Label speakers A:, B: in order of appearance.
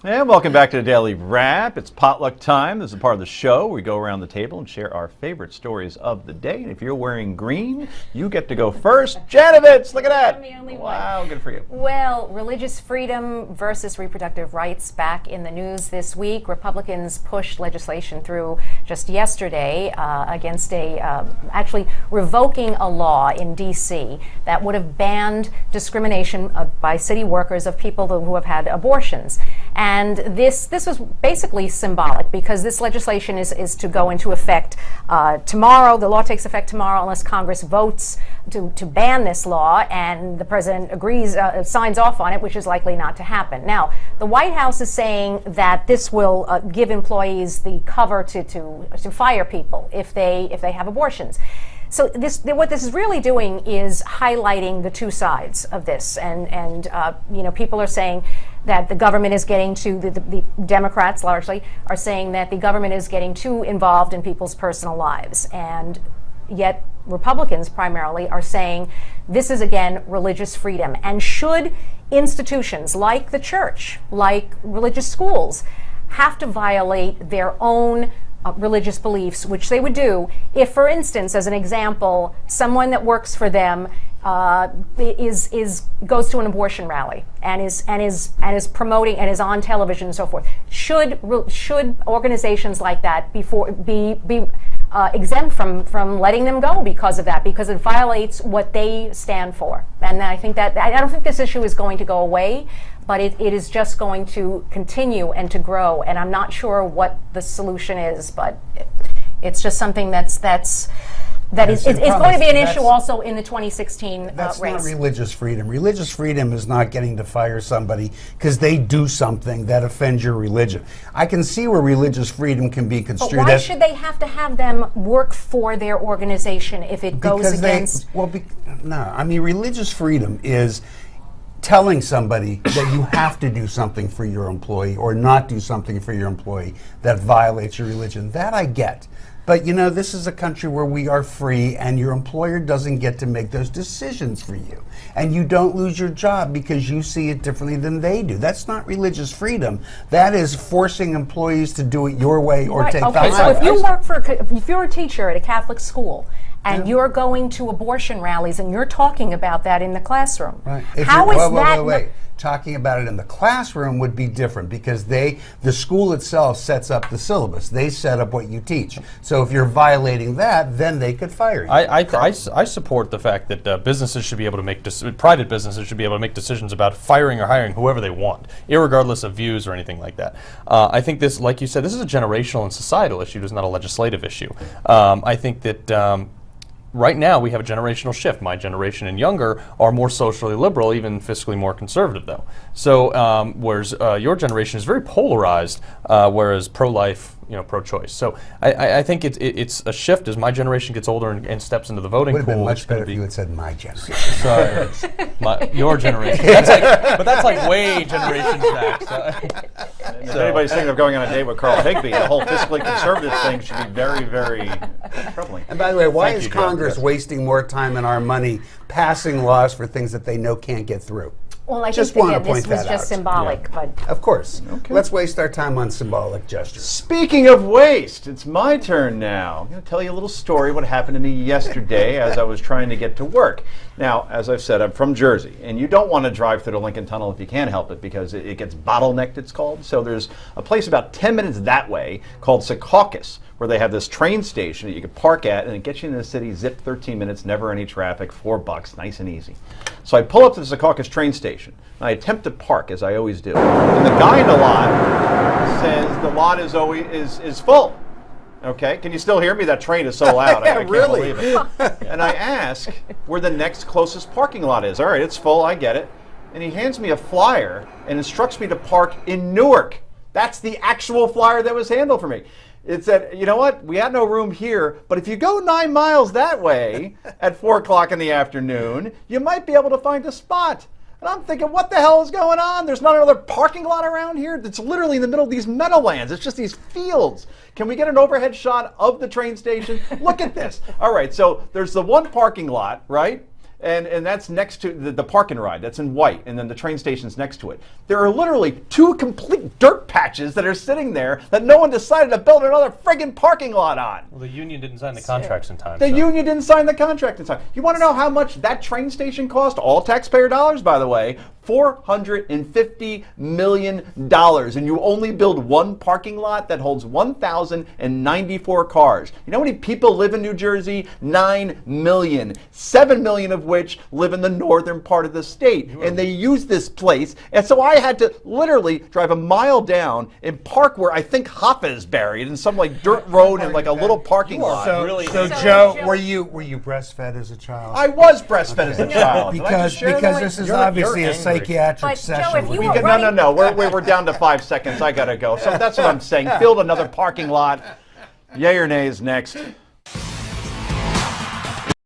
A: And welcome back to the Daily Wrap. It's potluck time. This is a part of the show where we go around the table and share our favorite stories of the day. And if you're wearing green, you get to go first. Janovitz, look at that.
B: I'm the only one.
A: Wow, good for you.
B: Well, religious freedom versus reproductive rights back in the news this week. Republicans pushed legislation through just yesterday against actually revoking a law in D.C. that would have banned discrimination by city workers of people who have had abortions. And this was basically symbolic because this legislation is to go into effect tomorrow. The law takes effect tomorrow unless Congress votes to ban this law, and the president agrees, signs off on it, which is likely not to happen. Now, the White House is saying that this will give employees the cover to fire people if they have abortions. So what this is really doing is highlighting the two sides of this, and people are saying that the government is getting the Democrats largely are saying that the government is getting too involved in people's personal lives, and yet Republicans primarily are saying this is again religious freedom, and should institutions like the church, like religious schools, have to violate their own religious beliefs, which they would do if, for instance, as an example, someone that works for them goes to an abortion rally and is promoting and is on television and so forth. Should organizations like that be exempt from letting them go because of that, because it violates what they stand for? And I think that I don't think this issue is going to go away, but it is just going to continue and to grow. And I'm not sure what the solution is, but it's just something it's going to be an issue also in the 2016
C: That's
B: race.
C: not religious freedom. Religious freedom is not getting to fire somebody because they do something that offends your religion. I can see where religious freedom can be construed.
B: But why should they have to have them work for their organization if it goes against?
C: Religious freedom is telling somebody that you have to do something for your employee or not do something for your employee that violates your religion. That I get. But this is a country where we are free, and your employer doesn't get to make those decisions for you. And you don't lose your job because you see it differently than they do. That's not religious freedom. That is forcing employees to do it your way or take the
B: Okay, so if you're a teacher at a Catholic school, and you're going to abortion rallies and you're talking about that in the classroom.
C: Right.
B: Wait.
C: Talking about it in the classroom would be different because the school itself sets up the syllabus. They set up what you teach. So if you're violating that, then they could fire you.
D: I support the fact that businesses should be able to make private businesses should be able to make decisions about firing or hiring whoever they want, irregardless of views or anything like that. I think this, like you said, this is a generational and societal issue. It's not a legislative issue. I think that. Right now, we have a generational shift. My generation and younger are more socially liberal, even fiscally more conservative, though. So, whereas your generation is very polarized, whereas pro-life, pro-choice. So, I think it's a shift as my generation gets older and steps into the voting pool.
C: Would have been much better if you had said my generation.
D: Sorry, your generation. That's like way generations back.
A: If anybody's thinking of going on a date with Carl Higbie, the whole fiscally conservative thing should be very, very troubling.
C: And by the way, why is Congress wasting more time and our money passing laws for things that they know can't get through?
B: Well, I
C: just
B: think
C: want to point
B: this was
C: that
B: just
C: out.
B: symbolic, but
C: of course.
A: Okay.
C: Let's waste our time on symbolic gestures.
A: Speaking of waste, it's my turn now. I'm going to tell you a little story what happened to me yesterday as I was trying to get to work. Now, as I've said, I'm from Jersey, and you don't want to drive through the Lincoln Tunnel if you can help it because it gets bottlenecked, it's called. So there's a place about 10 minutes that way called Secaucus, where they have this train station that you can park at, and it gets you into the city, zip 13 minutes, never any traffic, $4, nice and easy. So I pull up to the Secaucus train station, and I attempt to park, as I always do. And the guy in the lot says the lot is full. Okay, can you still hear me? That train is so loud. I can't
C: really?
A: believe it. And I ask where the next closest parking lot is. All right, it's full, I get it. And he hands me a flyer and instructs me to park in Newark. That's the actual flyer that was handled for me. It said, you know what, we had no room here, but if you go 9 miles that way at 4 o'clock in the afternoon, you might be able to find a spot. And I'm thinking, what the hell is going on? There's not another parking lot around here? It's literally in the middle of these meadowlands. It's just these fields. Can we get an overhead shot of the train station? Look at this. All right, so there's the one parking lot, right? and that's next to the park and ride. That's in white, and then the train station's next to it. There are literally 2 complete dirt patches that are sitting there that no one decided to build another friggin' parking lot on.
D: Well, the union didn't sign the contracts in time.
A: The
D: so.
A: union didn't sign the contract in time. You want to know how much that train station cost? All taxpayer dollars, by the way. $450 million. And you only build one parking lot that holds 1,094 cars. You know how many people live in New Jersey? 9 million. 7 million of which live in the northern part of the state. And they use this place. And so I had to literally drive a mile down and park where I think Hoffa is buried in some like dirt road and like a little parking lot.
C: So Joe, were you breastfed as a child?
A: I was breastfed as a child. Did I just share
C: because
A: that?
C: this is
A: You're
C: obviously a
A: angry.
C: psychiatric
B: But, Joe,
C: session.
B: if you
C: with
B: were
C: me.
A: No. We're down to 5 seconds. I gotta go. So that's what I'm saying. Build another parking lot. Yay or nay is next.